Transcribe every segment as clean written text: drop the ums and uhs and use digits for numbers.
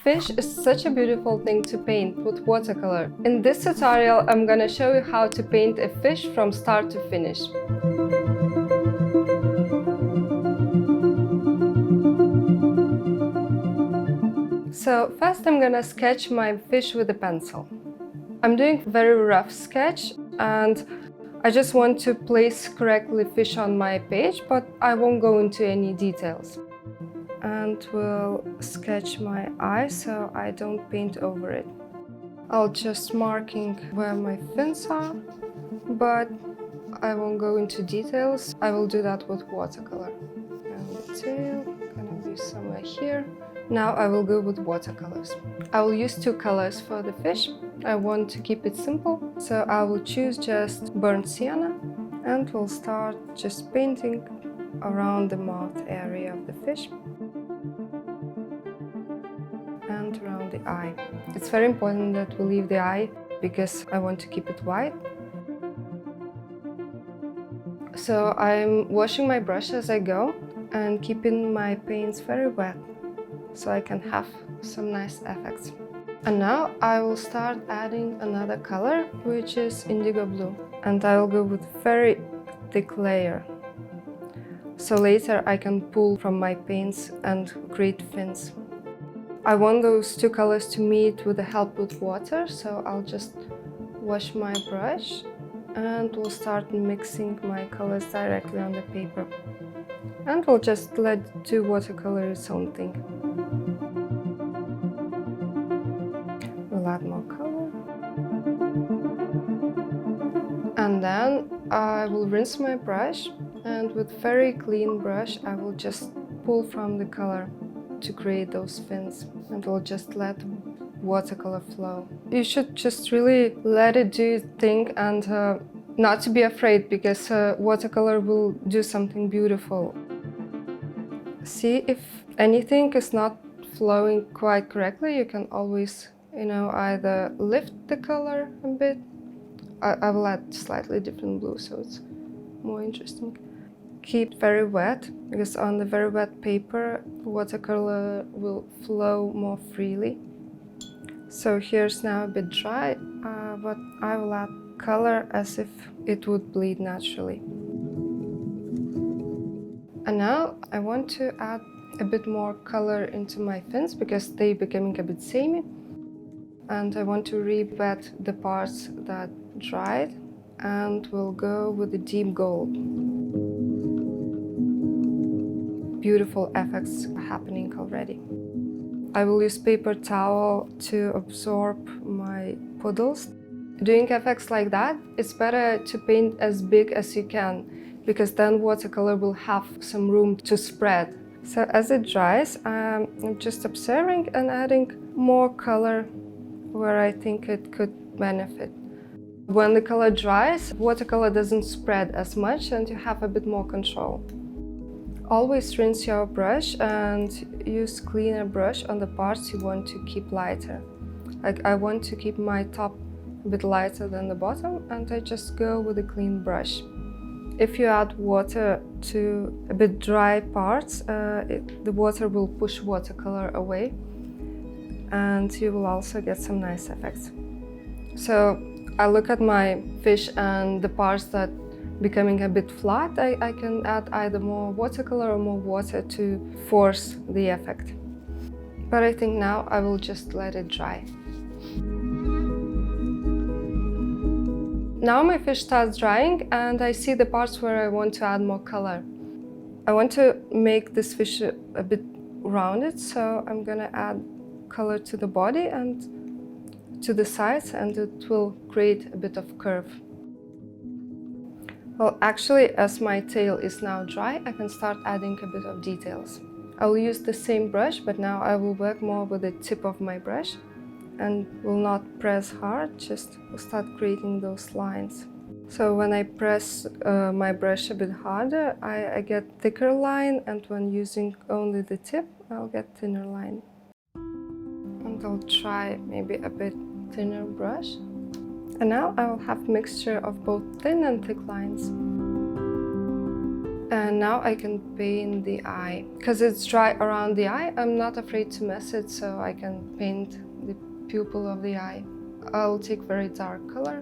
Fish is such a beautiful thing to paint with watercolor. In this tutorial, I'm gonna show you how to paint a fish from start to finish. So first I'm gonna sketch my fish with a pencil. I'm doing a very rough sketch and I just want to place correctly fish on my page, but I won't go into any details. And will sketch my eye so I don't paint over it. I'll just marking where my fins are, but I won't go into details. I will do that with watercolor. And the tail gonna be somewhere here. Now I will go with watercolors. I will use two colors for the fish. I want to keep it simple, so I will choose just burnt sienna and we'll start just painting around the mouth area of the fish and around the eye. It's very important that we leave the eye because I want to keep it white. So I'm washing my brush as I go and keeping my paints very wet so I can have some nice effects. And now I will start adding another color, which is indigo blue. And I will go with very thick layer. So later I can pull from my paints and create fins. I want those two colors to meet with the help with water, so I'll just wash my brush and we'll start mixing my colors directly on the paper. And we'll just let do watercolor its own thing. We'll add more color. And then I will rinse my brush, and with very clean brush I will just pull from the color to create those fins, and we'll just let watercolor flow. You should just really let it do its thing and not to be afraid, because watercolor will do something beautiful. See, if anything is not flowing quite correctly, you can always, either lift the color a bit. I will add slightly different blue so it's more interesting. Keep very wet, because on the very wet paper, watercolor will flow more freely. So here's now a bit dry, but I will add color as if it would bleed naturally. And now I want to add a bit more color into my fins, because they're becoming a bit samey. And I want to re-wet the parts that dried, and we'll go with the deep gold. Beautiful effects happening already. I will use paper towel to absorb my puddles. Doing effects like that, it's better to paint as big as you can, because then watercolor will have some room to spread. So as it dries, I'm just observing and adding more color where I think it could benefit. When the color dries, watercolor doesn't spread as much and you have a bit more control. Always rinse your brush and use cleaner brush on the parts you want to keep lighter. Like I want to keep my top a bit lighter than the bottom, and I just go with a clean brush. If you add water to a bit dry parts, the water will push watercolor away, and you will also get some nice effects. So I look at my fish and the parts that becoming a bit flat, I can add either more watercolor or more water to force the effect. But I think now I will just let it dry. Now my fish starts drying and I see the parts where I want to add more color. I want to make this fish a bit rounded, so I'm gonna add color to the body and to the sides, and it will create a bit of curve. Well, actually, as my tail is now dry, I can start adding a bit of details. I will use the same brush, but now I will work more with the tip of my brush and will not press hard, just will start creating those lines. So when I press my brush a bit harder, I get thicker line, and when using only the tip, I'll get thinner line. And I'll try maybe a bit thinner brush. And now I will have mixture of both thin and thick lines. And now I can paint the eye. Because it's dry around the eye, I'm not afraid to mess it, so I can paint the pupil of the eye. I'll take very dark color.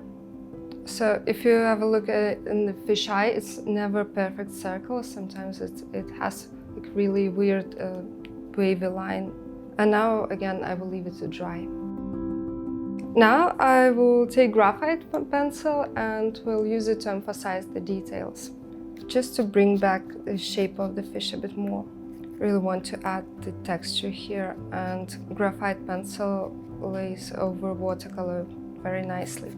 So if you have a look at it in the fish eye, it's never perfect circle. Sometimes it has like really weird wavy line. And now again, I will leave it to dry. Now I will take graphite pencil and will use it to emphasize the details, just to bring back the shape of the fish a bit more. Really want to add the texture here, and graphite pencil lays over watercolor very nicely.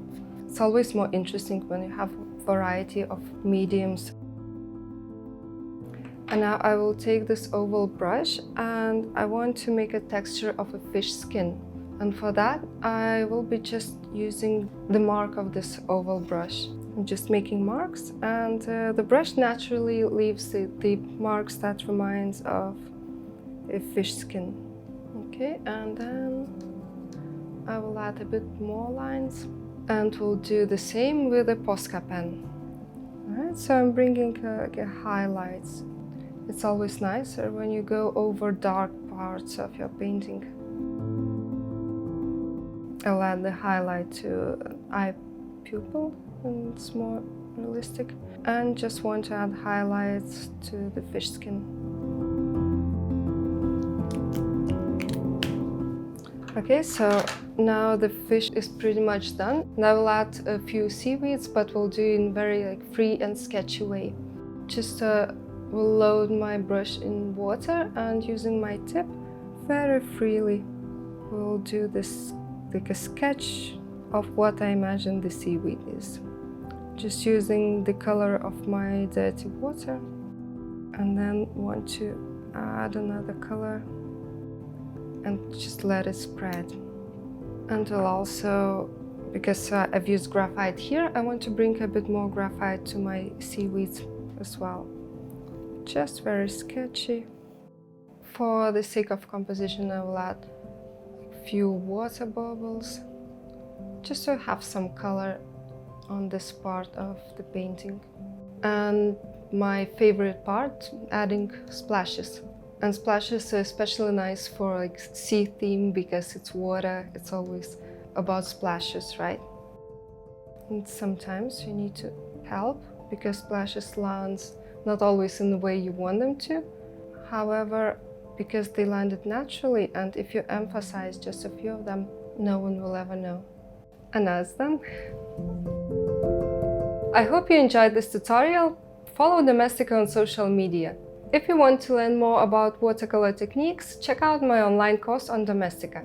It's always more interesting when you have a variety of mediums. And now I will take this oval brush and I want to make a texture of a fish skin. And for that, I will be just using the mark of this oval brush. I'm just making marks, and the brush naturally leaves the marks that reminds of a fish skin. Okay, and then I will add a bit more lines. And we'll do the same with a Posca pen. Alright, so I'm bringing highlights. It's always nicer when you go over dark parts of your painting. I'll add the highlight to an eye pupil, and it's more realistic. And just want to add highlights to the fish skin. Okay, so now the fish is pretty much done. And I will add a few seaweeds, but we'll do it in very free and sketchy way. Just will load my brush in water, and using my tip very freely, we'll do this like a sketch of what I imagine the seaweed is. Just using the color of my dirty water, and then want to add another color and just let it spread. And I'll also, because I've used graphite here, I want to bring a bit more graphite to my seaweeds as well. Just very sketchy. For the sake of composition, I will add a few water bubbles, just to have some color on this part of the painting. And my favorite part, adding splashes. And splashes are especially nice for like sea theme, because it's water, it's always about splashes, right? And sometimes you need to help, because splashes land not always in the way you want them to. However, because they landed naturally, and if you emphasize just a few of them, no one will ever know. And that's done. I hope you enjoyed this tutorial. Follow Domestika on social media. If you want to learn more about watercolor techniques, check out my online course on Domestika.